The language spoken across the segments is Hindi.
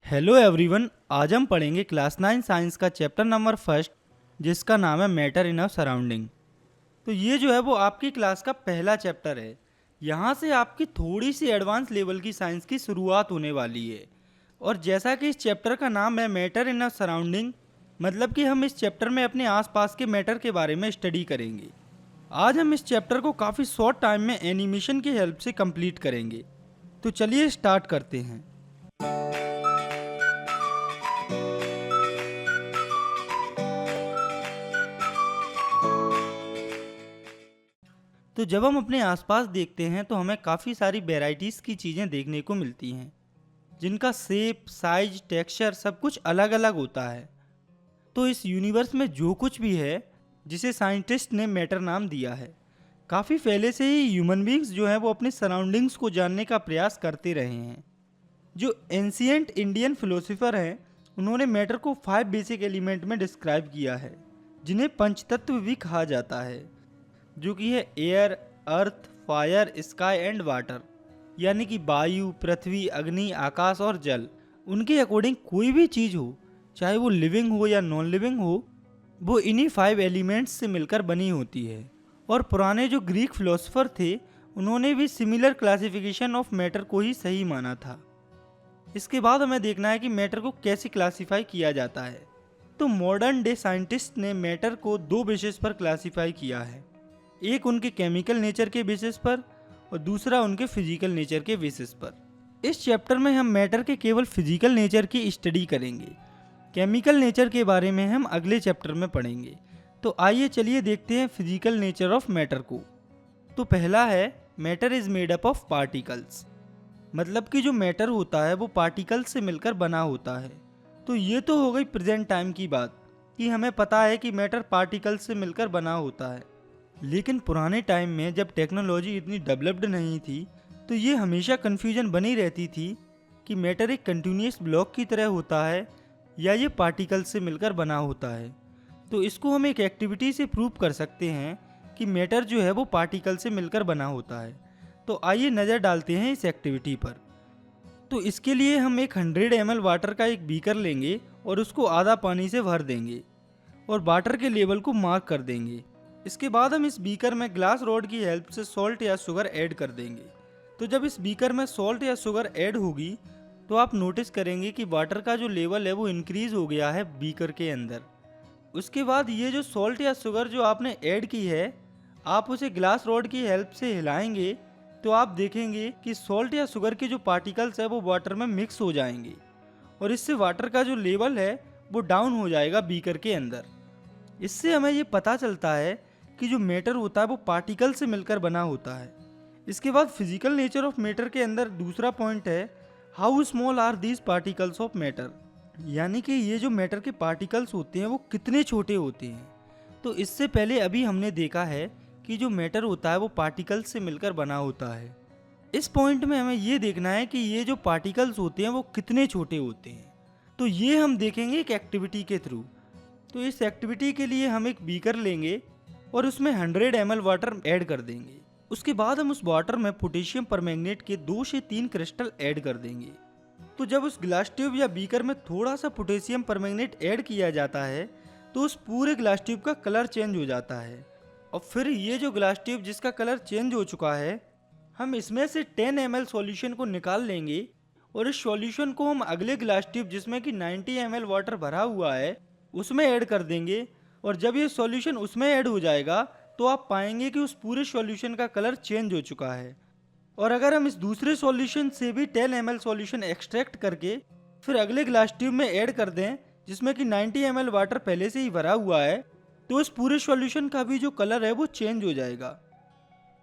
हेलो एवरीवन, आज हम पढ़ेंगे क्लास 9 साइंस का चैप्टर नंबर फर्स्ट, जिसका नाम है मैटर इन आवर सराउंडिंग। तो ये जो है वो आपकी क्लास का पहला चैप्टर है। यहाँ से आपकी थोड़ी सी एडवांस लेवल की साइंस की शुरुआत होने वाली है। और जैसा कि इस चैप्टर का नाम है मैटर इन आवर सराउंडिंग, मतलब कि हम इस चैप्टर में अपने आसपास के मैटर के बारे में स्टडी करेंगे। आज हम इस चैप्टर को काफ़ी शॉर्ट टाइम में एनिमेशन की हेल्प से कंप्लीट करेंगे। तो चलिए स्टार्ट करते हैं। तो जब हम अपने आसपास देखते हैं तो हमें काफ़ी सारी वेराइटीज़ की चीज़ें देखने को मिलती हैं, जिनका शेप, साइज, टेक्सचर सब कुछ अलग अलग होता है। तो इस यूनिवर्स में जो कुछ भी है, जिसे साइंटिस्ट ने मैटर नाम दिया है, काफ़ी पहले से ही ह्यूमन बींग्स जो हैं वो अपने सराउंडिंग्स को जानने का प्रयास करते रहे हैं। जो एंशियंट इंडियन फिलोसोफर हैं, उन्होंने मैटर को 5 बेसिक एलिमेंट में डिस्क्राइब किया है, जिन्हें पंचतत्व भी कहा जाता है, जो कि है air, earth, fire, sky and water. यानी कि वायु, पृथ्वी, अग्नि, आकाश और जल। उनके अकॉर्डिंग कोई भी चीज़ हो, चाहे वो लिविंग हो या नॉन लिविंग हो, वो इन्हीं 5 एलिमेंट्स से मिलकर बनी होती है। और पुराने जो ग्रीक फिलोसोफर थे, उन्होंने भी सिमिलर क्लासिफिकेशन ऑफ मैटर को ही सही माना था। इसके बाद हमें देखना है कि मैटर को कैसे क्लासीफाई किया जाता है। तो मॉडर्न डे साइंटिस्ट ने मैटर को 2 बेसिस पर क्लासीफाई किया है। एक उनके केमिकल नेचर के बेसिस पर और दूसरा उनके फिजिकल नेचर के बेसिस पर। इस चैप्टर में हम मैटर के केवल फिजिकल नेचर की स्टडी करेंगे। केमिकल नेचर के बारे में हम अगले चैप्टर में पढ़ेंगे। तो आइए चलिए देखते हैं फिजिकल नेचर ऑफ मैटर को। तो पहला है, matter is made up of particles. मतलब कि जो मैटर होता है वो पार्टिकल्स से मिलकर बना होता है। तो ये तो हो गई प्रेजेंट टाइम की बात कि हमें पता है कि मैटर पार्टिकल्स से मिलकर बना होता है। लेकिन पुराने टाइम में जब टेक्नोलॉजी इतनी डेवलप्ड नहीं थी, तो ये हमेशा कन्फ्यूजन बनी रहती थी कि मैटर एक कंटिन्यूस ब्लॉक की तरह होता है या ये पार्टिकल्स से मिलकर बना होता है। तो इसको हम एक एक्टिविटी से प्रूव कर सकते हैं कि मैटर जो है वो पार्टिकल से मिलकर बना होता है। तो आइए नज़र डालते हैं इस एक्टिविटी पर। तो इसके लिए हम एक 100 ml वाटर का एक बीकर लेंगे और उसको आधा पानी से भर देंगे और वाटर के लेवल को मार्क कर देंगे। इसके बाद हम इस बीकर में ग्लास रॉड की हेल्प से सॉल्ट या शुगर ऐड कर देंगे। तो जब इस बीकर में सॉल्ट या शुगर ऐड होगी, तो आप नोटिस करेंगे कि वाटर का जो लेवल है वो इंक्रीज हो गया है बीकर के अंदर। उसके बाद ये जो सॉल्ट या शुगर जो आपने ऐड की है, आप उसे ग्लास रॉड की हेल्प से हिलाएंगे तो आप देखेंगे कि सॉल्ट या शुगर के जो पार्टिकल्स है वो वाटर में मिक्स हो जाएंगे और इससे वाटर का जो लेवल है वो डाउन हो जाएगा बीकर के अंदर। इससे हमें ये पता चलता है कि जो मैटर होता है वो पार्टिकल से मिलकर बना होता है। इसके बाद फिजिकल नेचर ऑफ मैटर के अंदर दूसरा पॉइंट है, how small are these particles of matter. यानी कि ये जो मैटर के पार्टिकल्स होते हैं वो कितने छोटे होते हैं। तो इससे पहले अभी हमने देखा है कि जो मैटर होता है वो पार्टिकल्स से मिलकर बना होता है। इस पॉइंट में हमें ये देखना है कि ये जो पार्टिकल्स होते हैं वो कितने छोटे होते हैं। तो ये हम देखेंगे एक एक्टिविटी के थ्रू। तो इस एक्टिविटी के लिए हम एक बीकर लेंगे और उसमें 100 ml वाटर ऐड कर देंगे। उसके बाद हम उस वाटर में पोटेशियम परमैंगनेट के 2 से 3 क्रिस्टल ऐड कर देंगे। तो जब उस ग्लास ट्यूब या बीकर में थोड़ा सा पोटेशियम परमैंगनेट ऐड किया जाता है, तो उस पूरे ग्लास ट्यूब का कलर चेंज हो जाता है। और फिर ये जो ग्लास ट्यूब जिसका कलर चेंज हो चुका है, हम इसमें से 10 ml सॉल्यूशन को निकाल लेंगे और इस सॉल्यूशन को हम अगले ग्लास ट्यूब जिसमें कि 90 ml वाटर भरा हुआ है उसमें ऐड कर देंगे। और जब ये सॉल्यूशन उसमें ऐड हो जाएगा तो आप पाएंगे कि उस पूरे सॉल्यूशन का कलर चेंज हो चुका है। और अगर हम इस दूसरे सॉल्यूशन से भी 10 ml सॉल्यूशन एक्सट्रैक्ट करके फिर अगले ग्लास ट्यूब में ऐड कर दें जिसमें कि 90 ml वाटर पहले से ही भरा हुआ है, तो इस पूरे सॉल्यूशन का भी जो कलर है वो चेंज हो जाएगा।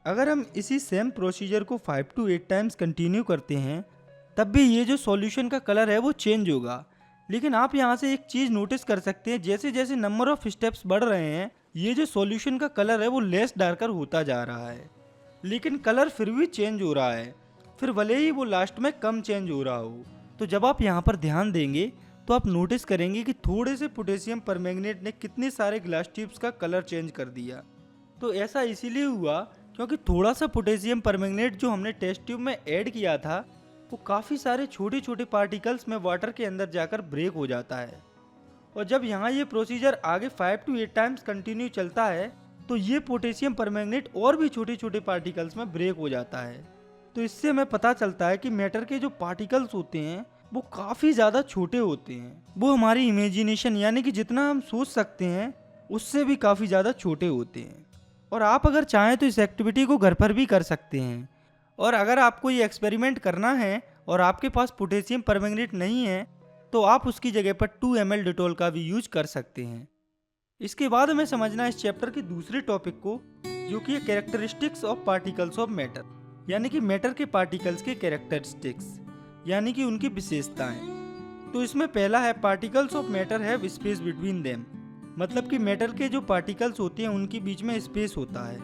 अगर हम इसी सेम प्रोसीजर को 5 to 8 टाइम्स कंटिन्यू करते हैं, तब भी ये जो सॉल्यूशन का कलर है वो चेंज होगा। लेकिन आप यहाँ से एक चीज़ नोटिस कर सकते हैं, जैसे जैसे नंबर ऑफ स्टेप्स बढ़ रहे हैं, ये जो सॉल्यूशन का कलर है वो लेस डार्कर होता जा रहा है, लेकिन कलर फिर भी चेंज हो रहा है, फिर भले ही वो लास्ट में कम चेंज हो रहा हो। तो जब आप यहाँ पर ध्यान देंगे तो आप नोटिस करेंगे कि थोड़े से पोटेशियम परमैंगनेट ने कितने सारे ग्लास ट्यूब्स का कलर चेंज कर दिया। तो ऐसा इसीलिए हुआ क्योंकि थोड़ा सा पोटेशियम परमैंगनेट जो हमने टेस्ट ट्यूब में ऐड किया था, वो काफ़ी सारे छोटे छोटे पार्टिकल्स में वाटर के अंदर जाकर ब्रेक हो जाता है। और जब यहाँ ये प्रोसीजर आगे 5 to 8 टाइम्स कंटिन्यू चलता है तो ये पोटेशियम परमैंगनेट और भी छोटे छोटे पार्टिकल्स में ब्रेक हो जाता है। तो इससे हमें पता चलता है कि मैटर के जो पार्टिकल्स होते हैं वो काफ़ी ज़्यादा छोटे होते हैं। वो हमारी इमेजिनेशन यानी कि जितना हम सोच सकते हैं उससे भी काफ़ी ज़्यादा छोटे होते हैं। और आप अगर चाहें तो इस एक्टिविटी को घर पर भी कर सकते हैं। और अगर आपको ये एक्सपेरिमेंट करना है और आपके पास पोटेशियम परमैंगनेट नहीं है तो आप उसकी जगह पर 2 ml डिटॉल का भी यूज कर सकते हैं। इसके बाद हमें समझना है इस चैप्टर के दूसरे टॉपिक को, जो कि है characteristics of particles of matter, यानी कि मैटर के पार्टिकल्स के कैरेक्टरिस्टिक्स यानी कि उनकी विशेषताएं। तो इसमें पहला है particles of matter have space between them, मतलब कि मैटर के जो पार्टिकल्स होते हैं उनके बीच में स्पेस होता है।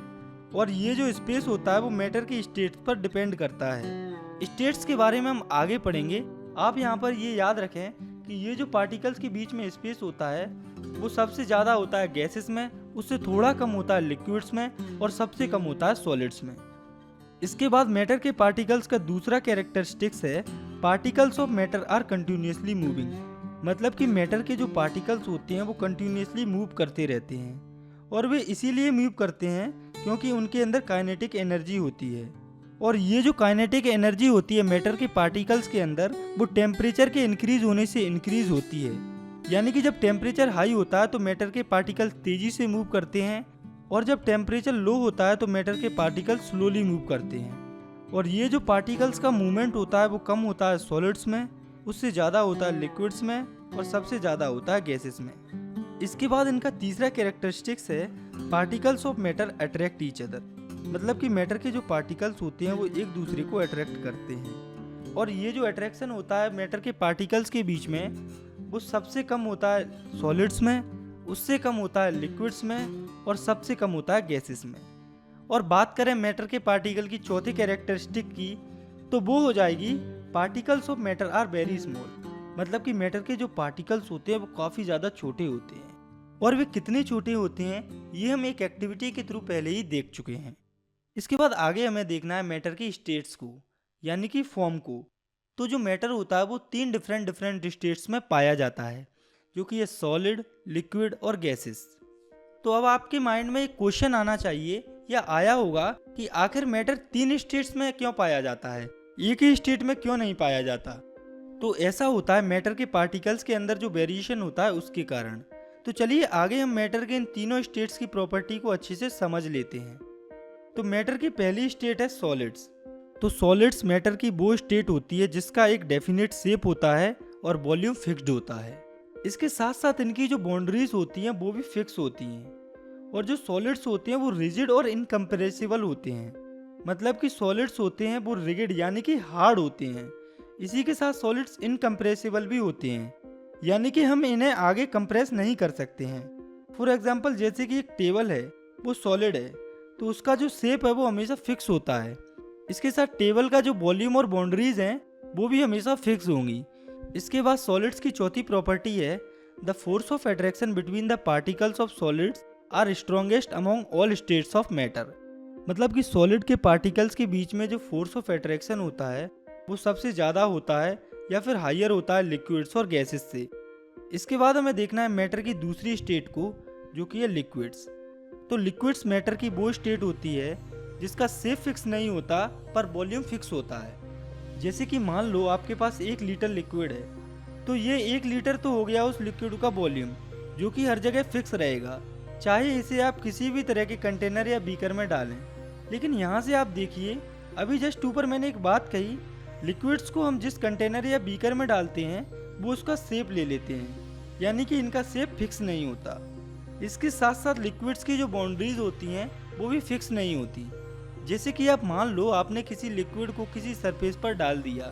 और ये जो स्पेस होता है वो मैटर के स्टेट्स पर डिपेंड करता है। स्टेट्स के बारे में हम आगे पढ़ेंगे। आप यहाँ पर ये याद रखें कि ये जो पार्टिकल्स के बीच में स्पेस होता है वो सबसे ज़्यादा होता है गैसेस में, उससे थोड़ा कम होता है लिक्विड्स में और सबसे कम होता है सॉलिड्स में। इसके बाद मैटर के पार्टिकल्स का दूसरा कैरेक्टरिस्टिक्स है particles of matter are continuously moving, मतलब कि मैटर के जो पार्टिकल्स होते हैं वो कंटिन्यूसली मूव करते रहते हैं। और वे इसीलिए मूव करते हैं क्योंकि उनके अंदर काइनेटिक एनर्जी होती है। और ये जो काइनेटिक एनर्जी होती है मैटर के पार्टिकल्स के अंदर वो टेम्परेचर के इंक्रीज होने से इंक्रीज होती है। यानी कि जब टेम्परेचर हाई होता है तो मैटर के पार्टिकल्स तेजी से मूव करते हैं और जब टेम्परेचर लो होता है तो मैटर के पार्टिकल्स स्लोली मूव करते हैं। और ये जो पार्टिकल्स का मूवमेंट होता है वो कम होता है सॉलिड्स में, उससे ज़्यादा होता है लिक्विड्स में और सबसे ज़्यादा होता है गैसेस में। इसके बाद इनका तीसरा कैरेक्टरिस्टिक्स है particles of matter attract each other, मतलब कि मैटर के जो पार्टिकल्स होते हैं वो एक दूसरे को अट्रैक्ट करते हैं। और ये जो अट्रैक्शन होता है मैटर के पार्टिकल्स के बीच में वो सबसे कम होता है सॉलिड्स में, उससे कम होता है लिक्विड्स में और सबसे कम होता है गैसेस में। और बात करें मैटर के पार्टिकल की चौथी कैरेक्टरिस्टिक की तो वो हो जाएगी particles of matter are very small, मतलब कि मैटर के जो पार्टिकल्स होते हैं वो काफ़ी ज़्यादा छोटे होते हैं। और वे कितने छोटे होते हैं ये हम एक एक्टिविटी के थ्रू पहले ही देख चुके हैं। इसके बाद आगे हमें देखना है मैटर की स्टेट्स को, यानी कि फॉर्म को। तो जो मैटर होता है वो 3 डिफरेंट स्टेट्स में पाया जाता है, जो कि है सॉलिड, लिक्विड और गैसेस। तो अब आपके माइंड में एक क्वेश्चन आना चाहिए या आया होगा कि आखिर मैटर 3 स्टेट्स में क्यों पाया जाता है, एक ही स्टेट में क्यों नहीं पाया जाता। तो ऐसा होता है मैटर के पार्टिकल्स के अंदर जो वेरिएशन होता है उसके कारण। तो चलिए आगे हम मैटर के इन तीनों स्टेट्स की प्रॉपर्टी को अच्छे से समझ लेते हैं। तो मैटर की पहली स्टेट है सॉलिड्स। तो सॉलिड्स मैटर की वो स्टेट होती है जिसका एक डेफिनेट शेप होता है और वॉल्यूम फिक्स्ड होता है। इसके साथ साथ इनकी जो बाउंड्रीज होती हैं वो भी फिक्स होती हैं। और जो सॉलिड्स होते हैं वो रिजिड और इनकम्प्रेसिबल होते हैं, मतलब कि सॉलिड्स होते हैं वो रिजिड यानी कि हार्ड होते हैं। इसी के साथ सॉलिड्स इनकम्प्रेसिबल भी होते हैं, यानी कि हम इन्हें आगे कंप्रेस नहीं कर सकते हैं। फॉर एग्जाम्पल जैसे कि एक टेबल है वो सॉलिड है तो उसका जो शेप है वो हमेशा फिक्स होता है। इसके साथ टेबल का जो वॉल्यूम और बाउंड्रीज हैं वो भी हमेशा फिक्स होंगी। इसके बाद सॉलिड्स की चौथी प्रॉपर्टी है the force of attraction between the particles of solids are strongest among all states of matter, मतलब कि सॉलिड के पार्टिकल्स के बीच में जो फोर्स ऑफ अट्रैक्शन होता है वो सबसे ज़्यादा होता है या फिर हायर होता है लिक्विड्स और गैसेस से। इसके बाद हमें देखना है मैटर की दूसरी स्टेट को, जो कि है लिक्विड्स। तो लिक्विड्स मैटर की वो स्टेट होती है जिसका शेप फिक्स नहीं होता पर वॉल्यूम फिक्स होता है। जैसे कि मान लो आपके पास 1 लीटर लिक्विड है तो ये 1 लीटर तो हो गया उस लिक्विड का वॉल्यूम, जो कि हर जगह फिक्स रहेगा, चाहे इसे आप किसी भी तरह के कंटेनर या बीकर में डालें। लेकिन यहाँ से आप देखिए, अभी जस्ट ऊपर मैंने एक बात कही, लिक्विड्स को हम जिस कंटेनर या बीकर में डालते हैं वो उसका शेप ले लेते हैं, यानी कि इनका शेप फिक्स नहीं होता। इसके साथ साथ लिक्विड्स की जो बाउंड्रीज होती हैं वो भी फिक्स नहीं होती। जैसे कि आप मान लो आपने किसी लिक्विड को किसी सरफेस पर डाल दिया,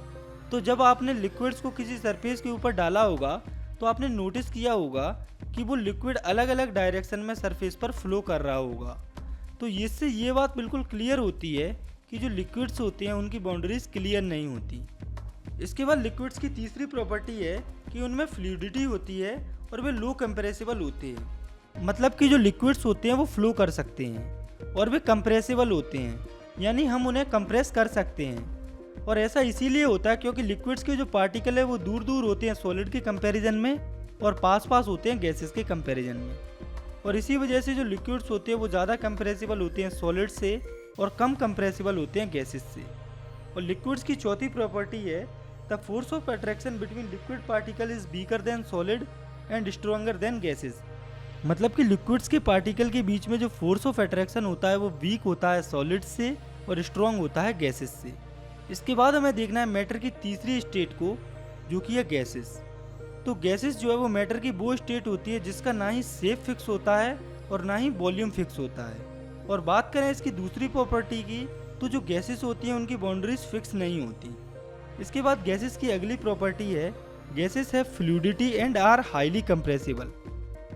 तो जब आपने लिक्विड्स को किसी सरफेस के ऊपर डाला होगा तो आपने नोटिस किया होगा कि वो लिक्विड अलग अलग डायरेक्शन में सरफेस पर फ्लो कर रहा होगा। तो इससे ये बात बिल्कुल क्लियर होती है कि जो लिक्विड्स होते हैं उनकी बाउंड्रीज क्लियर नहीं होती। इसके बाद लिक्विड्स की तीसरी प्रॉपर्टी है कि उनमें फ्लूइडिटी होती है और वे लो कंप्रेसिबल होते हैं, मतलब कि जो लिक्विड्स होते हैं वो फ्लो कर सकते हैं और वे कंप्रेसिबल होते हैं, यानी हम उन्हें कंप्रेस कर सकते हैं। और ऐसा इसीलिए होता है क्योंकि लिक्विड्स के जो पार्टिकल है वो दूर दूर होते हैं सॉलिड के कंपैरिजन में और पास पास होते हैं गैसेस के कंपैरिजन में। और इसी वजह से जो लिक्विड्स होते हैं वो ज़्यादा कंप्रेसिबल होते हैं सॉलिड से और कम कंप्रेसिबल होते हैं गैसेस से। और लिक्विड्स की चौथी प्रॉपर्टी है the force of attraction between liquid particle is weaker then solid and stronger than gases. मतलब कि लिक्विड्स के पार्टिकल के बीच में जो फोर्स ऑफ अट्रैक्शन होता है वो वीक होता है सॉलिड से और स्ट्रॉन्ग होता है गैसेस से। इसके बाद हमें देखना है मैटर की तीसरी स्टेट को, जो कि है गैसेस। तो गैसेस जो है वो मैटर की वो स्टेट होती है जिसका ना ही शेप फिक्स होता है और ना ही वॉल्यूम फिक्स होता है। और बात करें इसकी दूसरी प्रॉपर्टी की, तो जो गैसेस होती हैं उनकी बाउंड्रीज फिक्स नहीं होती। इसके बाद गैसेस की अगली प्रॉपर्टी है gases have fluidity and are highly compressible.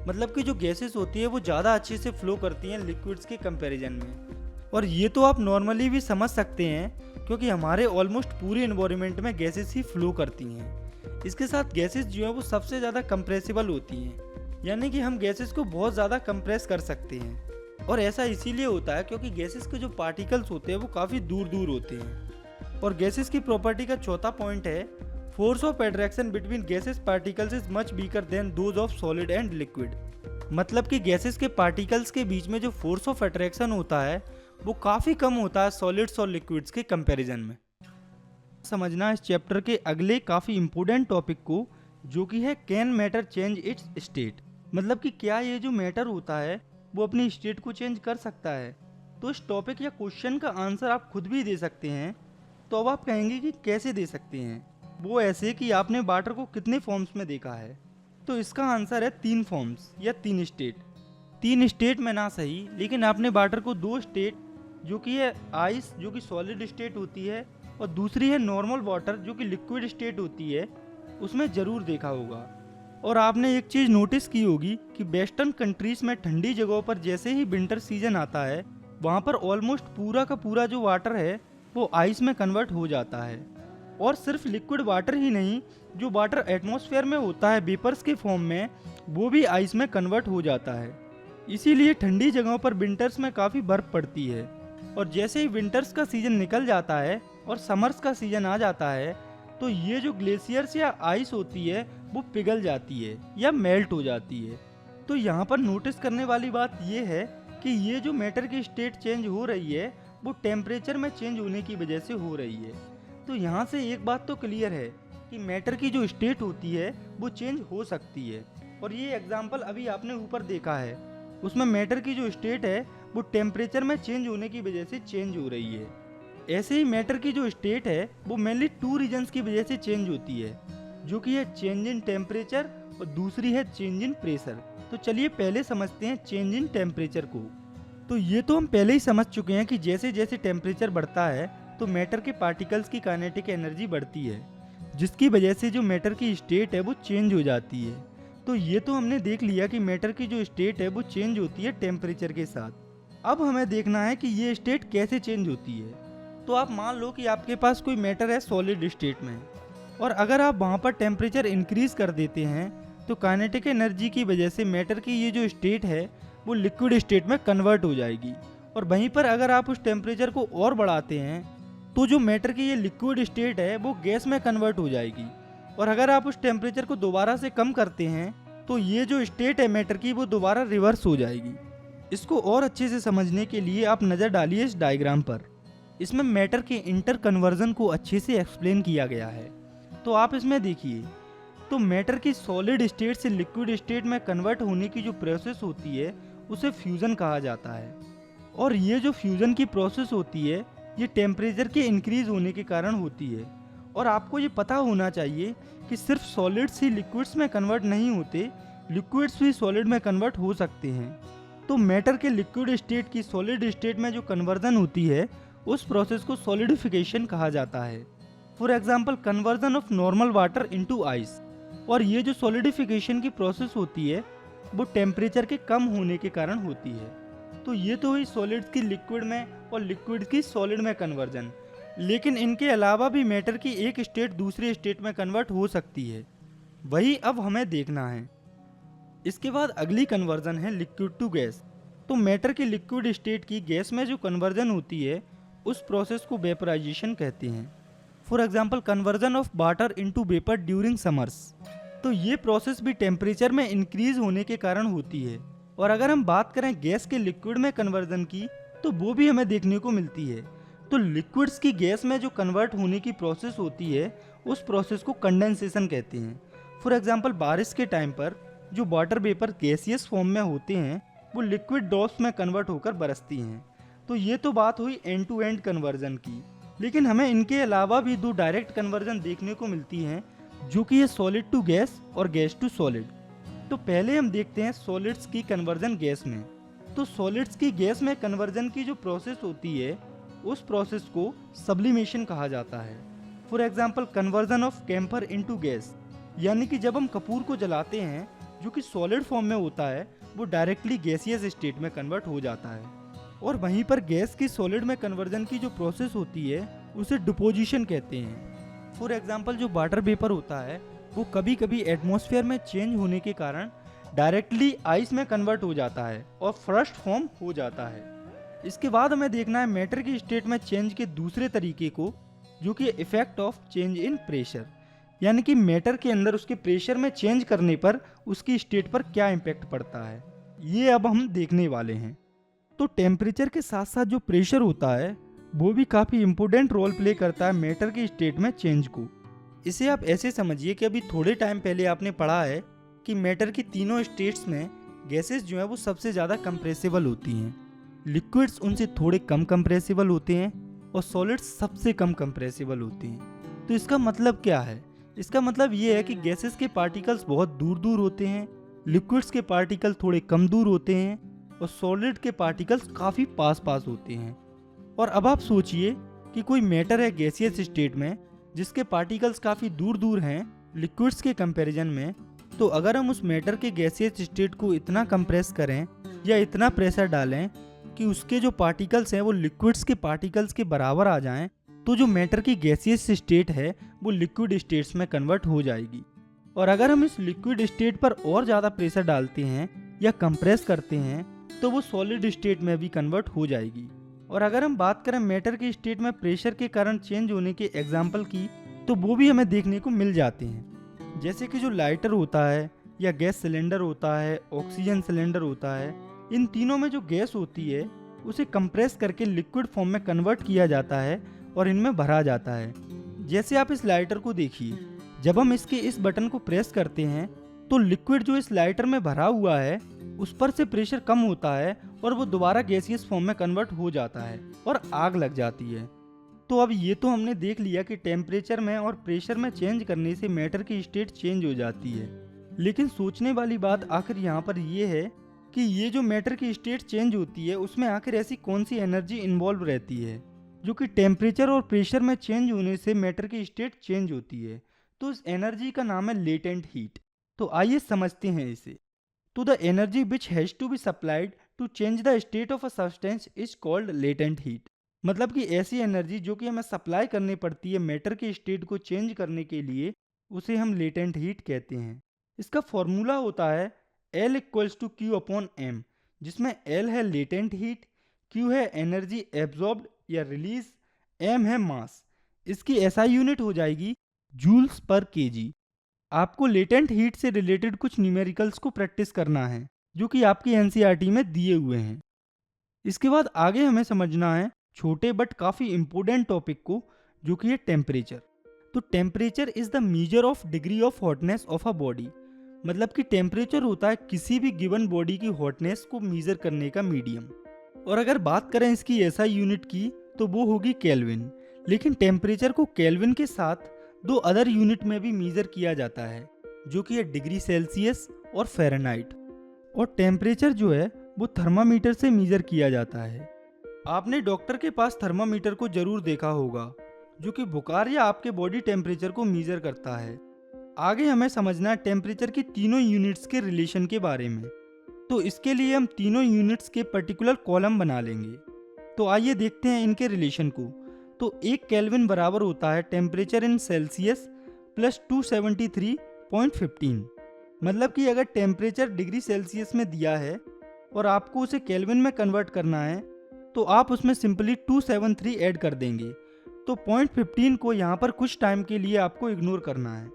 मतलब कि जो गैसेस होती है वो ज़्यादा अच्छे से फ्लो करती हैं लिक्विड्स के कंपैरिजन में। और ये तो आप नॉर्मली भी समझ सकते हैं क्योंकि हमारे ऑलमोस्ट पूरे एनवायरनमेंट में गैसेस ही फ्लो करती हैं। इसके साथ गैसेस जो है वो सबसे ज़्यादा कंप्रेसिबल होती हैं, यानी कि हम गैसेस को बहुत ज़्यादा कंप्रेस कर सकते हैं। और ऐसा इसीलिए होता है क्योंकि गैसेस के जो पार्टिकल्स होते हैं वो काफ़ी दूर दूर होते हैं। और गैसेस की प्रॉपर्टी का चौथा पॉइंट है force of attraction between gases particles is much weaker then those of solid and liquid. मतलब कि गैसेस के पार्टिकल्स के बीच में जो फोर्स ऑफ अट्रैक्शन होता है वो काफ़ी कम होता है सॉलिड्स और लिक्विड्स के कंपैरिजन में। समझना इस चैप्टर के अगले काफ़ी इंपॉर्टेंट टॉपिक को, जो कि है can matter change it's state. मतलब कि क्या ये जो मैटर होता है वो अपनी स्टेट को चेंज कर सकता है। तो इस टॉपिक या क्वेश्चन का आंसर आप खुद भी दे सकते हैं। तो अब आप कहेंगे कि कैसे दे सकते हैं, वो ऐसे कि आपने वाटर को कितने फॉर्म्स में देखा है। तो इसका आंसर है 3 फॉर्म्स या 3 स्टेट। 3 स्टेट में ना सही, लेकिन आपने वाटर को 2 स्टेट, जो कि है आइस जो कि सॉलिड स्टेट होती है और दूसरी है नॉर्मल वाटर जो कि लिक्विड स्टेट होती है, उसमें ज़रूर देखा होगा। और आपने एक चीज़ नोटिस की होगी कि वेस्टर्न कंट्रीज़ में ठंडी जगहों पर जैसे ही विंटर सीजन आता है वहाँ पर ऑलमोस्ट पूरा का पूरा जो वाटर है वो आइस में कन्वर्ट हो जाता है। और सिर्फ लिक्विड वाटर ही नहीं, जो वाटर एटमॉस्फेयर में होता है वेपर्स के फॉर्म में, वो भी आइस में कन्वर्ट हो जाता है। इसीलिए ठंडी जगहों पर विंटर्स में काफ़ी बर्फ़ पड़ती है। और जैसे ही विंटर्स का सीज़न निकल जाता है और समर्स का सीज़न आ जाता है तो ये जो ग्लेशियर्स या आइस होती है वो पिघल जाती है या मेल्ट हो जाती है। तो यहाँ पर नोटिस करने वाली बात ये है कि ये जो मैटर की स्टेट चेंज हो रही है वो टेम्परेचर में चेंज होने की वजह से हो रही है। तो यहाँ से एक बात तो क्लियर है कि मैटर की जो स्टेट होती है वो चेंज हो सकती है। और ये एग्जाम्पल अभी आपने ऊपर देखा है, उसमें मैटर की जो स्टेट है वो टेम्परेचर में चेंज होने की वजह से चेंज हो रही है। ऐसे ही मैटर की जो स्टेट है वो मेनली 2 रीजन्स की वजह से चेंज होती है, जो कि है चेंज इन टेम्परेचर और दूसरी है चेंज इन प्रेशर। तो चलिए पहले समझते हैं चेंज इन टेम्परेचर को। तो ये तो हम पहले ही समझ चुके हैं कि जैसे जैसे टेम्परेचर बढ़ता है तो मैटर के पार्टिकल्स की काइनेटिक एनर्जी बढ़ती है, जिसकी वजह से जो मैटर की स्टेट है वो चेंज हो जाती है। तो ये तो हमने देख लिया कि मैटर की जो स्टेट है वो चेंज होती है टेम्परेचर के साथ। अब हमें देखना है कि ये स्टेट कैसे चेंज होती है। तो आप मान लो कि आपके पास कोई मैटर है सॉलिड स्टेट में, और अगर आप वहाँ पर टेम्परेचर इंक्रीज कर देते हैं तो काइनेटिक एनर्जी की वजह से मैटर की ये जो स्टेट है वो लिक्विड स्टेट में कन्वर्ट हो जाएगी। और वहीं पर अगर आप उस टेम्परेचर को और बढ़ाते हैं तो जो मैटर की ये लिक्विड स्टेट है वो गैस में कन्वर्ट हो जाएगी। और अगर आप उस टेम्परेचर को दोबारा से कम करते हैं तो ये जो स्टेट है मैटर की वो दोबारा रिवर्स हो जाएगी। इसको और अच्छे से समझने के लिए आप नज़र डालिए इस डायग्राम पर। इसमें मैटर के इंटर कन्वर्जन को अच्छे से एक्सप्लेन किया गया है। तो आप इसमें देखिए, तो मैटर की सॉलिड स्टेट से लिक्विड स्टेट में कन्वर्ट होने की जो प्रोसेस होती है उसे फ्यूज़न कहा जाता है। और ये जो फ्यूज़न की प्रोसेस होती है ये टेम्परेचर के इंक्रीज होने के कारण होती है। और आपको ये पता होना चाहिए कि सिर्फ सॉलिड्स ही लिक्विड्स में कन्वर्ट नहीं होते, लिक्विड्स भी सॉलिड में कन्वर्ट हो सकते हैं। तो मैटर के लिक्विड स्टेट की सॉलिड स्टेट में जो कन्वर्जन होती है उस प्रोसेस को सॉलिडिफिकेशन कहा जाता है। For example conversion of normal water into ice. और ये जो सॉलिडिफिकेशन की प्रोसेस होती है वो टेम्परेचर के कम होने के कारण होती है। तो ये तो हुई सॉलिड्स की लिक्विड में और लिक्विड की सॉलिड में कन्वर्जन। लेकिन इनके अलावा भी मैटर की एक स्टेट दूसरी स्टेट में कन्वर्ट हो सकती है, वही अब हमें देखना है। इसके बाद अगली कन्वर्जन है लिक्विड टू गैस। तो मैटर की लिक्विड स्टेट की गैस में जो कन्वर्जन होती है उस प्रोसेस को वेपराइजेशन कहते हैं। For example conversion of water into vapour during summers. तो ये प्रोसेस भी टेम्परेचर में इंक्रीज होने के कारण होती है। और अगर हम बात करें गैस के लिक्विड में कन्वर्जन की, तो वो भी हमें देखने को मिलती है। तो लिक्विड्स की गैस में जो कन्वर्ट होने की प्रोसेस होती है, उस प्रोसेस को कंडेंसेशन कहते हैं। फॉर एग्जाम्पल बारिश के टाइम पर जो वाटर वेपर गैसियस फॉर्म में होते हैं, वो लिक्विड ड्रॉप्स में कन्वर्ट होकर बरसती हैं। तो ये तो बात हुई एंड टू एंड कन्वर्जन की, लेकिन हमें इनके अलावा भी दो डायरेक्ट कन्वर्जन देखने को मिलती हैं, जो कि है सॉलिड टू गैस और गैस टू सॉलिड। तो पहले हम देखते हैं सॉलिड्स की कन्वर्जन गैस में। तो सॉलिड्स की गैस में कन्वर्जन की जो प्रोसेस होती है, उस प्रोसेस को सब्लिमेशन कहा जाता है। For example conversion of camphor into gas, यानी कि जब हम कपूर को जलाते हैं जो कि सॉलिड फॉर्म में होता है, वो डायरेक्टली गैसियस स्टेट में कन्वर्ट हो जाता है। और वहीं पर गैस की सॉलिड में कन्वर्जन की जो प्रोसेस होती है, उसे डिपोजिशन कहते हैं। फॉर एग्जाम्पल जो वाटर वेपर होता है, वो कभी कभी एटमॉस्फेयर में चेंज होने के कारण डायरेक्टली आइस में कन्वर्ट हो जाता है और फ्रस्ट फॉर्म हो जाता है। इसके बाद हमें देखना है मैटर की स्टेट में चेंज के दूसरे तरीके को, जो कि effect of change in pressure, यानी कि मैटर के अंदर उसके प्रेशर में चेंज करने पर उसकी स्टेट पर क्या इम्पैक्ट पड़ता है, ये अब हम देखने वाले हैं। तो टेम्परेचर के साथ साथ जो प्रेशर होता है, वो भी काफ़ी इम्पोर्टेंट रोल प्ले करता है मैटर की स्टेट में चेंज को। इसे आप ऐसे समझिए कि अभी थोड़े टाइम पहले आपने पढ़ा है कि मैटर की तीनों स्टेट्स में गैसेस जो है वो सबसे ज़्यादा कंप्रेसिबल होती हैं, लिक्विड्स उनसे थोड़े कम कंप्रेसिबल होते हैं और सॉलिड्स सबसे कम कंप्रेसिबल होते हैं। तो इसका मतलब क्या है? इसका मतलब ये है कि गैसेस के पार्टिकल्स बहुत दूर दूर होते हैं, लिक्विड्स के पार्टिकल थोड़े कम दूर होते हैं और सॉलिड के पार्टिकल्स काफ़ी पास पास होते हैं। और अब आप सोचिए कि कोई मैटर है गैसियस स्टेट में जिसके पार्टिकल्स काफ़ी दूर दूर हैं लिक्विड्स के कंपैरिजन में, तो अगर हम उस मैटर के गैसियस स्टेट को इतना कंप्रेस करें या इतना प्रेशर डालें कि उसके जो पार्टिकल्स हैं वो लिक्विड्स के पार्टिकल्स के बराबर आ जाएं, तो जो मैटर की गैसियस स्टेट है वो लिक्विड स्टेट्स में कन्वर्ट हो जाएगी। और अगर हम इस लिक्विड स्टेट पर और ज़्यादा प्रेशर डालते हैं या कंप्रेस करते हैं, तो वो सॉलिड स्टेट में भी कन्वर्ट हो जाएगी। और अगर हम बात करें मैटर की स्टेट में प्रेशर के कारण चेंज होने के एग्जाम्पल की, तो वो भी हमें देखने को मिल जाते हैं। जैसे कि जो लाइटर होता है या गैस सिलेंडर होता है, ऑक्सीजन सिलेंडर होता है, इन तीनों में जो गैस होती है उसे कंप्रेस करके लिक्विड फॉर्म में कन्वर्ट किया जाता है और इनमें भरा जाता है। जैसे आप इस लाइटर को देखिए, जब हम इसके इस बटन को प्रेस करते हैं तो लिक्विड जो इस लाइटर में भरा हुआ है उस पर से प्रेशर कम होता है और वो दोबारा गैसियस फॉर्म में कन्वर्ट हो जाता है और आग लग जाती है। तो अब ये तो हमने देख लिया कि टेम्परेचर में और प्रेशर में चेंज करने से मैटर की स्टेट चेंज हो जाती है। लेकिन सोचने वाली बात आखिर यहाँ पर ये है कि ये जो मैटर की स्टेट चेंज होती है उसमें आखिर ऐसी कौन सी एनर्जी इन्वॉल्व रहती है जो कि टेम्परेचर और प्रेशर में चेंज होने से मैटर की स्टेट चेंज होती है। तो इस एनर्जी का नाम है लेटेंट हीट। तो आइए समझते हैं इसे। तो the energy which has to be supplied to change the state of a substance is called latent heat. मतलब कि ऐसी एनर्जी जो कि हमें सप्लाई करनी पड़ती है मैटर की स्टेट को चेंज करने के लिए, उसे हम लेटेंट हीट कहते हैं। इसका फॉर्मूला होता है L equals to Q upon M, जिसमें L है लेटेंट हीट, Q है एनर्जी एब्जॉर्ब्ड या रिलीज, M है मास। इसकी SI यूनिट हो जाएगी जूल्स पर केजी। आपको लेटेंट हीट से रिलेटेड कुछ न्यूमेरिकल्स को प्रैक्टिस करना है जो कि आपकी NCERT में दिए हुए हैं। इसके बाद आगे हमें समझना है छोटे बट काफ़ी इंपॉर्टेंट टॉपिक को, जो कि है टेम्परेचर। तो temperature is the measure of degree of hotness of a body. मतलब कि टेम्परेचर होता है किसी भी गिवन बॉडी की हॉटनेस को मेजर करने का मीडियम। और अगर बात करें इसकी SI यूनिट की तो वो होगी केल्विन। लेकिन टेम्परेचर को केल्विन के साथ दो अदर यूनिट में भी मेजर किया जाता है, जो कि है डिग्री सेल्सियस और फ़ारेनहाइट। और टेम्परेचर जो है वो थर्मामीटर से मेजर किया जाता है। आपने डॉक्टर के पास थर्मामीटर को जरूर देखा होगा, जो कि बुखार या आपके बॉडी टेम्परेचर को मेजर करता है। आगे हमें समझना है टेम्परेचर की तीनों यूनिट्स के रिलेशन के बारे में। तो इसके लिए हम तीनों यूनिट्स के पर्टिकुलर कॉलम बना लेंगे। तो आइए देखते हैं इनके रिलेशन को। तो एक केल्विन बराबर होता है टेम्परेचर इन सेल्सियस प्लस 273.15। मतलब कि अगर टेम्परेचर डिग्री सेल्सियस में दिया है और आपको उसे केल्विन में कन्वर्ट करना है, तो आप उसमें सिंपली 273 ऐड कर देंगे, तो पॉइंट 15 को यहाँ पर कुछ टाइम के लिए आपको इग्नोर करना है।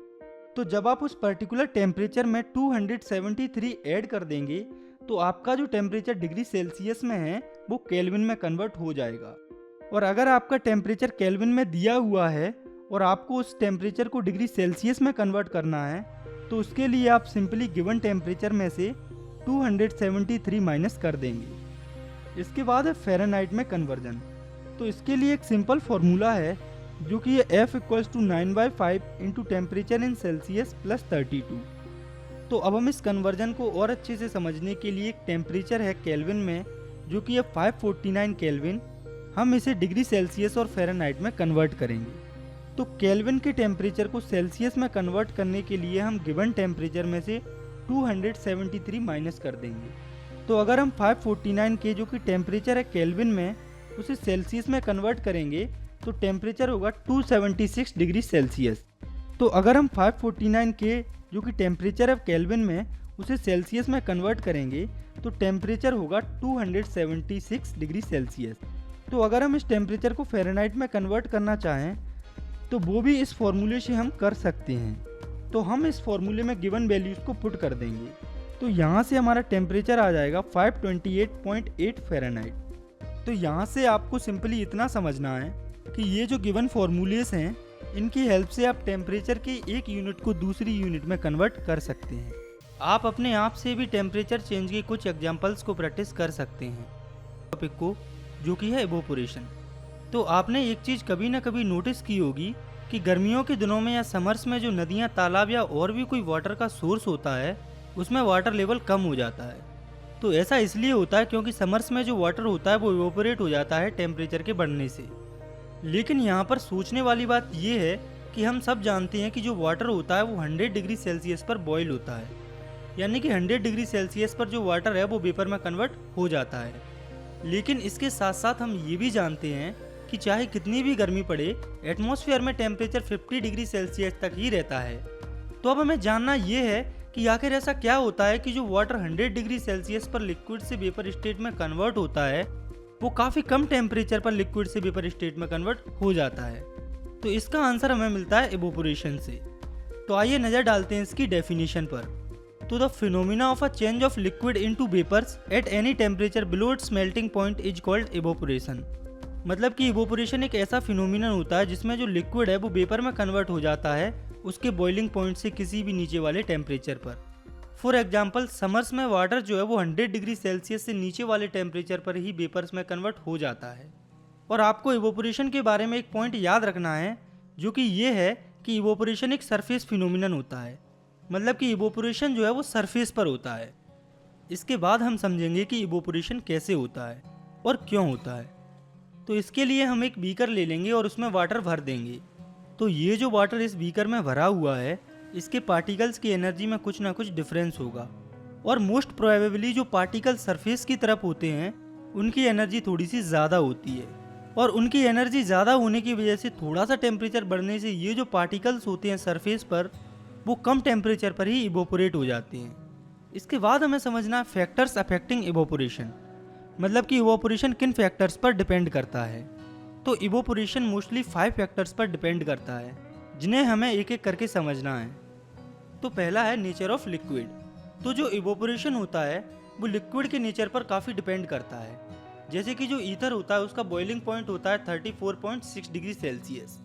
तो जब आप उस पर्टिकुलर टेम्परेचर में 273 ऐड कर देंगे तो आपका जो टेम्परेचर डिग्री सेल्सियस में है वो केल्विन में कन्वर्ट हो जाएगा। और अगर आपका टेम्परेचर केल्विन में दिया हुआ है और आपको उस टेम्परेचर को डिग्री सेल्सियस में कन्वर्ट करना है तो उसके लिए आप सिंपली गिवन टेम्परेचर में से 273 माइनस कर देंगे। इसके बाद है फ़ारेनहाइट में कन्वर्जन। तो इसके लिए एक सिंपल फार्मूला है जो कि ये F = 9/5 into temperature in Celsius plus 32। तो अब हम इस कन्वर्जन को और अच्छे से समझने के लिए एक टेम्परेचर है केल्विन में जो कि है 549 केल्विन, हम इसे डिग्री सेल्सियस और फ़ारेनहाइट में कन्वर्ट करेंगे। तो केल्विन के टेम्परेचर को सेल्सियस में कन्वर्ट करने के लिए हम गिवन टेम्परेचर में से 273 माइनस कर देंगे। तो अगर हम 549 के जो कि टेम्परेचर है केल्विन में उसे सेल्सियस में कन्वर्ट करेंगे तो टेम्परेचर होगा 276 डिग्री सेल्सियस। तो अगर हम 549 के जो कि टेम्परेचर है केल्विन में उसे सेल्सियस में कन्वर्ट करेंगे तो टेम्परेचर होगा 276 डिग्री सेल्सियस। तो अगर हम इस टेम्परेचर को फ़ारेनहाइट में कन्वर्ट करना चाहें तो वो भी इस फॉर्मूले से हम कर सकते हैं। तो हम इस फॉर्मूले में गिवन वैल्यूज़ को पुट कर देंगे। तो यहाँ से हमारा टेम्परेचर आ जाएगा 528.8 फ़ारेनहाइट। तो यहाँ से आपको सिंपली इतना समझना है कि ये जो गिवन फॉर्मूलेस हैं इनकी हेल्प से आप टेम्परेचर के एक यूनिट को दूसरी यूनिट में कन्वर्ट कर सकते हैं। आप अपने आप से भी टेम्परेचर चेंज के कुछ एग्जांपल्स को प्रैक्टिस कर सकते हैं टॉपिक को, जो कि है इवोपोरेशन। तो आपने एक चीज़ कभी ना कभी नोटिस की होगी कि गर्मियों के दिनों में या समर्स में जो नदियाँ, तालाब या और भी कोई वाटर का सोर्स होता है उसमें वाटर लेवल कम हो जाता है। तो ऐसा इसलिए होता है क्योंकि समर्स में जो वाटर होता है वो इवोपोरेट हो जाता है टेम्परेचर के बढ़ने से। लेकिन यहाँ पर सोचने वाली बात ये है कि हम सब जानते हैं कि जो वाटर होता है वो 100 डिग्री सेल्सियस पर बॉयल होता है, यानी कि 100 डिग्री सेल्सियस पर जो वाटर है वो वेपर में कन्वर्ट हो जाता है। लेकिन इसके साथ साथ हम ये भी जानते हैं कि चाहे कितनी भी गर्मी पड़े एटमॉस्फेयर में टेम्परेचर 50 डिग्री सेल्सियस तक ही रहता है। तो अब हमें जानना ये है कि आखिर ऐसा क्या होता है कि जो वाटर 100 डिग्री सेल्सियस पर लिक्विड से वेपर स्टेट में कन्वर्ट होता है वो काफ़ी कम टेम्परेचर पर लिक्विड से वेपर स्टेट में कन्वर्ट हो जाता है। तो इसका आंसर हमें मिलता है इवोपोरेशन से। तो आइए नज़र डालते हैं इसकी डेफिनेशन पर। तो the phenomena of a change of liquid into vapours at any temperature below its melting point is called evaporation. मतलब कि इवोपोरेशन एक ऐसा फिनोमिनन होता है जिसमें जो लिक्विड है वो वेपर में कन्वर्ट हो जाता है उसके बॉइलिंग पॉइंट से किसी भी नीचे वाले टेम्परेचर पर। फॉर एग्जाम्पल समर्स में वाटर जो है वो 100 डिग्री सेल्सियस से नीचे वाले टेम्परेचर पर ही वेपर्स में कन्वर्ट हो जाता है। और आपको इवोपोरेशन के बारे में एक पॉइंट याद रखना है जो कि ये है कि इवोपोरेशन एक सरफेस फिनोमिनन होता है। मतलब कि इवोपोरेशन जो है वो सरफेस पर होता है। इसके बाद हम समझेंगे कि इवोपोरेशन कैसे होता है और क्यों होता है। तो इसके लिए हम एक बीकर ले लेंगे और उसमें वाटर भर देंगे। तो ये जो वाटर इस बीकर में भरा हुआ है इसके पार्टिकल्स की एनर्जी में कुछ ना कुछ डिफरेंस होगा और मोस्ट प्रोबेबली जो पार्टिकल सरफेस की तरफ होते हैं उनकी एनर्जी थोड़ी सी ज़्यादा होती है और उनकी एनर्जी ज़्यादा होने की वजह से थोड़ा सा टेम्परेचर बढ़ने से ये जो पार्टिकल्स होते हैं सरफेस पर वो कम टेम्परेचर पर ही इवोपोरेट हो जाते हैं। इसके बाद हमें समझना है फैक्टर्स अफेक्टिंग इवोपोरेशन, मतलब कि इवोपोरेशन किन फैक्टर्स पर डिपेंड करता है। तो इवोपोरेशन मोस्टली 5 फैक्टर्स पर डिपेंड करता है जिन्हें हमें एक एक करके समझना है। तो पहला है नेचर ऑफ लिक्विड। तो जो इवोपोरेशन होता है वो लिक्विड के नेचर पर काफ़ी डिपेंड करता है। जैसे कि जो ईथर होता है उसका बॉइलिंग पॉइंट होता है 34.6 डिग्री सेल्सियस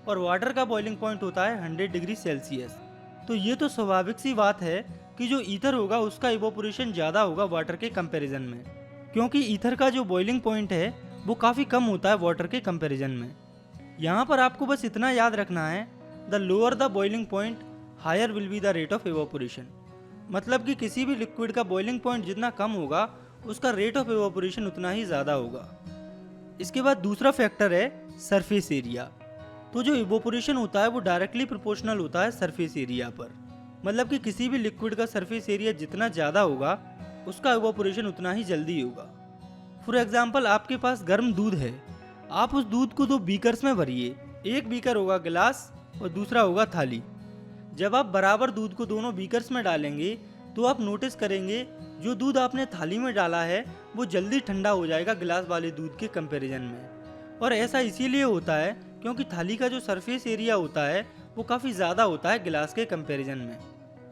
और वाटर का बॉइलिंग पॉइंट होता है 100 डिग्री सेल्सियस। तो ये तो स्वाभाविक सी बात है कि जो ईथर होगा उसका इवोपोरेशन ज़्यादा होगा वाटर के कंपैरिजन में, क्योंकि ईथर का जो बॉइलिंग पॉइंट है वो काफ़ी कम होता है वाटर के कंपैरिजन में। यहाँ पर आपको बस इतना याद रखना है, the lower the boiling point higher will be the rate of evaporation. मतलब कि किसी भी लिक्विड का बॉइलिंग पॉइंट जितना कम होगा उसका रेट ऑफ इवोपोरेशन उतना ही ज़्यादा होगा। इसके बाद दूसरा फैक्टर है सरफेस एरिया। तो जो इवोपोरेशन होता है वो डायरेक्टली प्रोपोर्शनल होता है सरफेस एरिया पर। मतलब कि किसी भी लिक्विड का सरफेस एरिया जितना ज़्यादा होगा उसका इवोपोरेशन उतना ही जल्दी होगा। फॉर एग्जाम्पल आपके पास गर्म दूध है, आप उस दूध को 2 बीकर्स में भरिए। एक बीकर होगा गिलास और दूसरा होगा थाली। जब आप बराबर दूध को दोनों बीकर्स में डालेंगे तो आप नोटिस करेंगे जो दूध आपने थाली में डाला है वो जल्दी ठंडा हो जाएगा गिलास वाले दूध के कंपैरिजन में। और ऐसा इसीलिए होता है क्योंकि थाली का जो सरफेस एरिया होता है वो काफ़ी ज़्यादा होता है गिलास के कंपैरिजन में।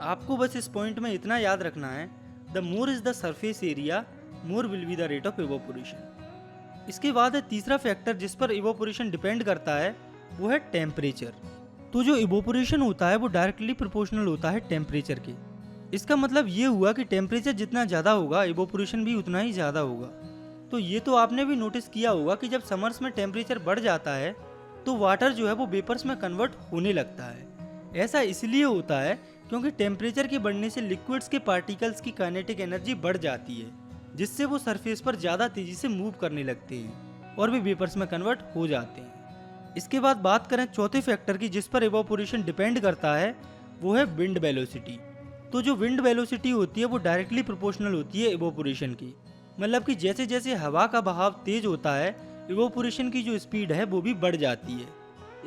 आपको बस इस पॉइंट में इतना याद रखना है, the more is the surface area more will be the rate of evaporation. इसके बाद है तीसरा फैक्टर जिस पर इवोपोरेशन डिपेंड करता है, वो है टेम्परेचर। तो जो इवोपोरेशन होता है वो डायरेक्टली प्रोपोर्शनल होता है टेम्परेचर के। इसका मतलब ये हुआ कि टेम्परेचर जितना ज़्यादा होगा इवोपोरेशन भी उतना ही ज़्यादा होगा। तो ये तो आपने भी नोटिस किया होगा कि जब समर्स में टेम्परेचर बढ़ जाता है तो वाटर जो है वो वेपर्स में कन्वर्ट होने लगता है। ऐसा इसलिए होता है क्योंकि टेम्परेचर के बढ़ने से लिक्विड्स के पार्टिकल्स की काइनेटिक एनर्जी बढ़ जाती है, जिससे वो सरफेस पर ज़्यादा तेज़ी से मूव करने लगते हैं और भी वेपर्स में कन्वर्ट हो जाते हैं। इसके बाद बात करें चौथे फैक्टर की जिस पर इवोपोरेशन डिपेंड करता है, वो है विंड वेलोसिटी। तो जो विंड वेलोसिटी होती है वो डायरेक्टली प्रोपोर्शनल होती है इवोपोरेशन की। मतलब कि जैसे जैसे हवा का बहाव तेज होता है इवोपोरेशन की जो स्पीड है वो भी बढ़ जाती है।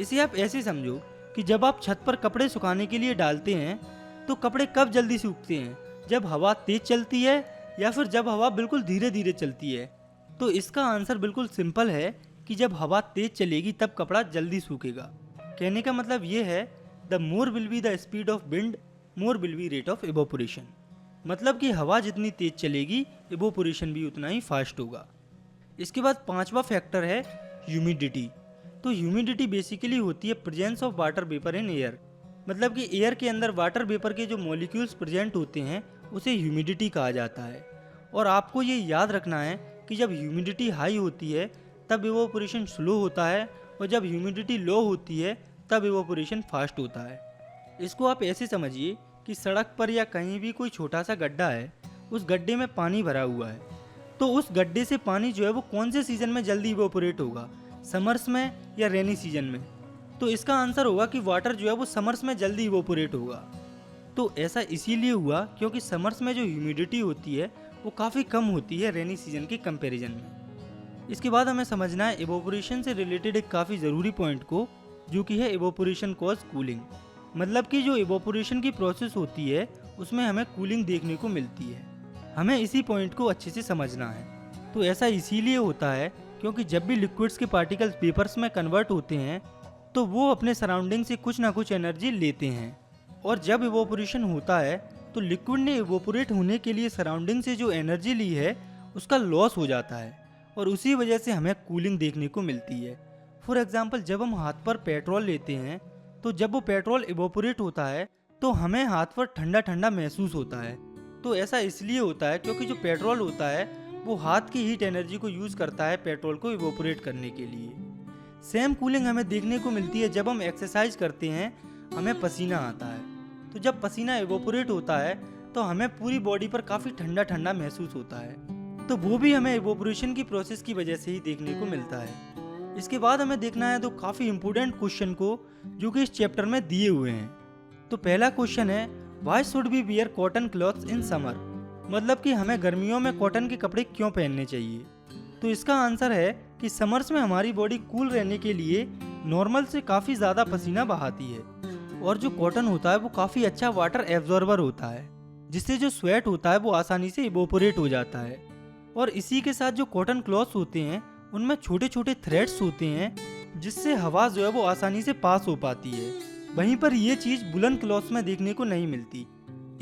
इसे आप ऐसे समझो कि जब आप छत पर कपड़े सुखाने के लिए डालते हैं तो कपड़े कब जल्दी सूखते हैं, जब हवा तेज चलती है या फिर जब हवा बिल्कुल धीरे धीरे चलती है। तो इसका आंसर बिल्कुल सिंपल है कि जब हवा तेज चलेगी तब कपड़ा जल्दी सूखेगा। कहने का मतलब ये है, the more will be the speed of wind more will be rate of evaporation. मतलब कि हवा जितनी तेज चलेगी इवोपोरेशन भी उतना ही फास्ट होगा। इसके बाद पांचवा फैक्टर है ह्यूमिडिटी। तो ह्यूमिडिटी बेसिकली होती है presence of water vapour in air. मतलब कि एयर के अंदर वाटर वेपर के जो मॉलिक्यूल्स प्रेजेंट होते हैं उसे ह्यूमिडिटी कहा जाता है। और आपको ये याद रखना है कि जब ह्यूमिडिटी हाई होती है तब इवोपोरेशन स्लो होता है और जब ह्यूमिडिटी लो होती है तब इवोपोरेशन फास्ट होता है। इसको आप ऐसे समझिए कि सड़क पर या कहीं भी कोई छोटा सा गड्ढा है, उस गड्ढे में पानी भरा हुआ है, तो उस गड्ढे से पानी जो है वो कौन से सीजन में जल्दी इवोपोरेट होगा, समर्स में या रेनी सीजन में? तो इसका आंसर होगा कि वाटर जो है वो समर्स में जल्दी इवोपोरेट होगा। तो ऐसा इसीलिए हुआ क्योंकि समर्स में जो ह्यूमिडिटी होती है वो काफ़ी कम होती है रेनी सीजन के कंपैरिजन में। इसके बाद हमें समझना है इवोपोरेशन से रिलेटेड एक काफ़ी ज़रूरी पॉइंट को, जो कि है इवोपोरेशन कॉज कूलिंग। मतलब कि जो इवोपोरेशन की प्रोसेस होती है उसमें हमें कूलिंग देखने को मिलती है। हमें इसी पॉइंट को अच्छे से समझना है। तो ऐसा इसीलिए होता है क्योंकि जब भी लिक्विड्स के पार्टिकल्स वेपर्स में कन्वर्ट होते हैं तो वो अपने सराउंडिंग से कुछ ना कुछ एनर्जी लेते हैं, और जब इवोपोरेशन होता है तो लिक्विड ने इवोपोरेट होने के लिए सराउंडिंग से जो एनर्जी ली है उसका लॉस हो जाता है, और उसी वजह से हमें कूलिंग देखने को मिलती है। फॉर एग्जाम्पल, जब हम हाथ पर पेट्रोल लेते हैं तो जब वो पेट्रोल इवोपोरेट होता है तो हमें हाथ पर ठंडा ठंडा महसूस होता है। तो ऐसा इसलिए होता है क्योंकि जो पेट्रोल होता है वो हाथ की हीट एनर्जी को यूज़ करता है पेट्रोल को इवोपोरेट करने के लिए। सेम कूलिंग हमें देखने को मिलती है जब हम एक्सरसाइज करते हैं, हमें पसीना आता है। तो जब पसीना इवोपोरेट होता है तो हमें पूरी बॉडी पर काफ़ी ठंडा ठंडा महसूस होता है। तो वो भी हमें इवोपोरेशन की प्रोसेस की वजह से ही देखने को मिलता है। इसके बाद हमें देखना है दो काफ़ी इंपॉर्टेंट क्वेश्चन को जो कि इस चैप्टर में दिए हुए हैं। तो पहला क्वेश्चन है, why should we wear cotton clothes in summer? मतलब कि हमें गर्मियों में कॉटन के कपड़े क्यों पहनने चाहिए? तो इसका आंसर है कि समर्स में हमारी बॉडी कूल रहने के लिए नॉर्मल से काफ़ी ज़्यादा पसीना बहाती है, और जो कॉटन होता है वो काफ़ी अच्छा वाटर एब्जॉर्बर होता है, जिससे जो स्वेट होता है वो आसानी से इवोपोरेट हो जाता है। और इसी के साथ जो कॉटन क्लॉथ्स होते हैं उनमें छोटे छोटे थ्रेड्स होते हैं जिससे हवा जो है वो आसानी से पास हो पाती है। वहीं पर ये चीज़ वुलन क्लॉथ्स में देखने को नहीं मिलती,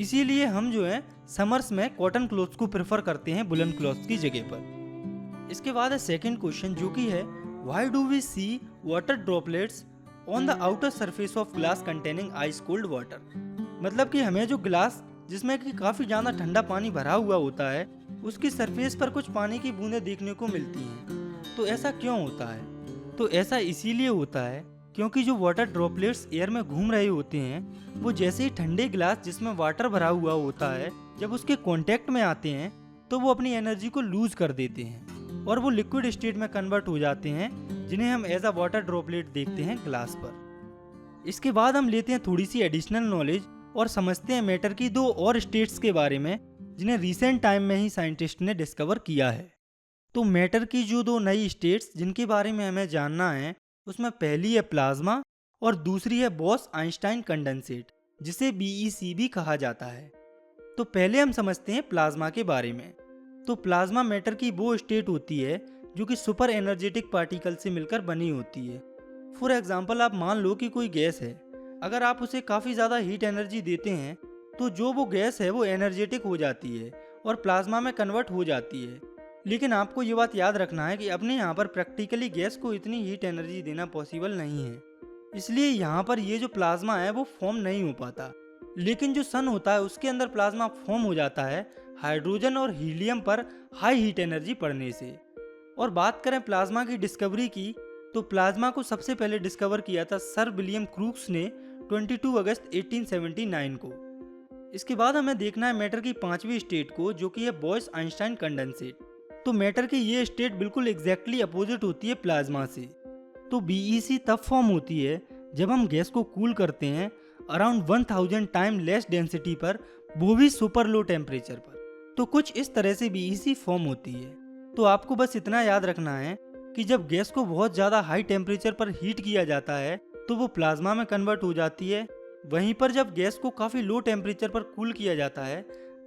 इसीलिए हम जो है समर्स में कॉटन क्लॉथ्स को प्रेफर करते हैं वुलन क्लॉथ्स की जगह पर। इसके बाद है सेकंड क्वेश्चन, जो कि है, why do we see water droplets on the outer surface of glass containing ice cold water? मतलब कि हमें जो ग्लास जिसमें कि काफ़ी ज़्यादा ठंडा पानी भरा हुआ होता है उसकी सरफेस पर कुछ पानी की बूंदें देखने को मिलती हैं। तो ऐसा क्यों होता है? तो ऐसा इसीलिए होता है क्योंकि जो वाटर ड्रॉपलेट्स एयर में घूम रहे होते हैं वो जैसे ही ठंडे गिलास जिसमें वाटर भरा हुआ होता है जब उसके कांटेक्ट में आते हैं तो वो अपनी एनर्जी को लूज कर देते हैं और वो लिक्विड स्टेट में कन्वर्ट हो जाते हैं, जिन्हें हम एज अ वाटर ड्रॉपलेट देखते हैं ग्लास पर। इसके बाद हम लेते हैं थोड़ी सी एडिशनल नॉलेज और समझते हैं मैटर की दो और स्टेट्स के बारे में जिन्हें रिसेंट टाइम में ही साइंटिस्ट ने डिस्कवर किया है। तो मैटर की जो दो नई स्टेट्स जिनके बारे में हमें जानना है उसमें पहली है प्लाज्मा और दूसरी है बॉस आइंस्टाइन कंडेंसेट, जिसे BEC भी कहा जाता है। तो पहले हम समझते हैं प्लाज्मा के बारे में। तो प्लाज्मा मैटर की वो स्टेट होती है जो कि सुपर एनर्जेटिक पार्टिकल से मिलकर बनी होती है। फॉर एग्जाम्पल आप मान लो कि कोई गैस है, अगर आप उसे काफ़ी ज़्यादा हीट एनर्जी देते हैं तो जो वो गैस है वो एनर्जेटिक हो जाती है और प्लाज्मा में कन्वर्ट हो जाती है। लेकिन आपको ये बात याद रखना है कि अपने यहाँ पर प्रैक्टिकली गैस को इतनी हीट एनर्जी देना पॉसिबल नहीं है, इसलिए यहाँ पर ये जो प्लाज्मा है वो फॉर्म नहीं हो पाता। लेकिन जो सन होता है उसके अंदर प्लाज्मा फॉर्म हो जाता है हाइड्रोजन और हीलियम पर हाई हीट एनर्जी पड़ने से। और बात करें प्लाज्मा की डिस्कवरी की, तो प्लाज्मा को सबसे पहले डिस्कवर किया था सर विलियम क्रूक्स ने 22 अगस्त 1879 को। इसके बाद हमें देखना है मैटर की पांचवी स्टेट को, जो कि है बॉयस आइंस्टाइन कंडेंसेट। तो मैटर की ये स्टेट बिल्कुल एग्जैक्टली अपोजिट होती है प्लाज्मा से। तो बीईसी तब फॉर्म होती है जब हम गैस को कूल करते हैं अराउंड 1000 टाइम लेस डेंसिटी पर, वो भी सुपर लो टेम्परेचर पर। तो कुछ इस तरह से बीईसी फॉर्म होती है। तो आपको बस इतना याद रखना है कि जब गैस को बहुत ज़्यादा हाई टेम्परेचर पर हीट किया जाता है तो वो प्लाज्मा में कन्वर्ट हो जाती है, वहीं पर जब गैस को काफ़ी लो टेम्परेचर पर कूल किया जाता है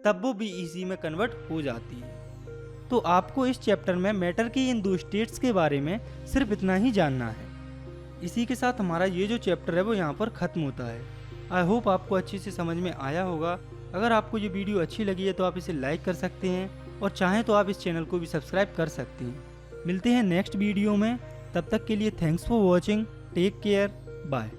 तब वो बीईसी में कन्वर्ट हो जाती है। तो आपको इस चैप्टर में मैटर की इन दो स्टेट्स के बारे में सिर्फ इतना ही जानना है। इसी के साथ हमारा ये जो चैप्टर है वो यहाँ पर ख़त्म होता है। आई होप आपको अच्छे से समझ में आया होगा। अगर आपको ये वीडियो अच्छी लगी है तो आप इसे लाइक कर सकते हैं और चाहें तो आप इस चैनल को भी सब्सक्राइब कर सकते हैं। मिलते हैं नेक्स्ट वीडियो में, तब तक के लिए thanks for watching, take care, bye.